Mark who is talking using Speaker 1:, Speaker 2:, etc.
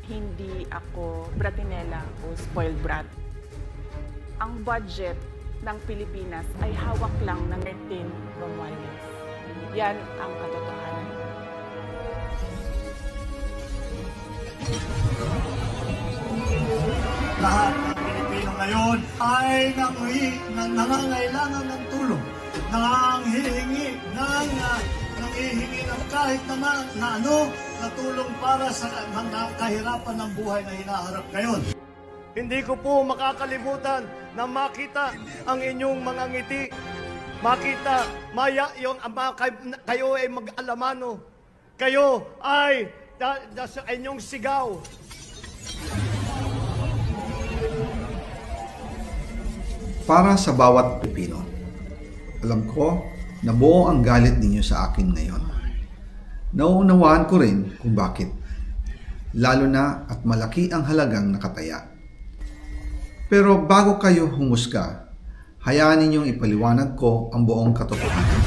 Speaker 1: hindi ako bratinela o spoiled brat. Ang budget ng Pilipinas ay hawak lang ng Martin Romualdez. Yan ang katotohanan.
Speaker 2: Lahat ng Pilipino ngayon ay nangangailangan ng tulong, nanghihingi ng kahit naman na tulong para sa kahirapan ng buhay na hinaharap ngayon. Hindi ko po makakalimutan na makita ang inyong mga ngiti, makita kayo ay mag-alamano, kayo ay sa inyong sigaw.
Speaker 3: Para sa bawat Pilipino, alam ko na buo ang galit ninyo sa akin ngayon. Nauunawaan ko rin kung bakit, lalo na at malaki ang halagang nakataya. Pero bago kayo humusga, hayaan ninyong ipaliwanag ko ang buong katotohanan.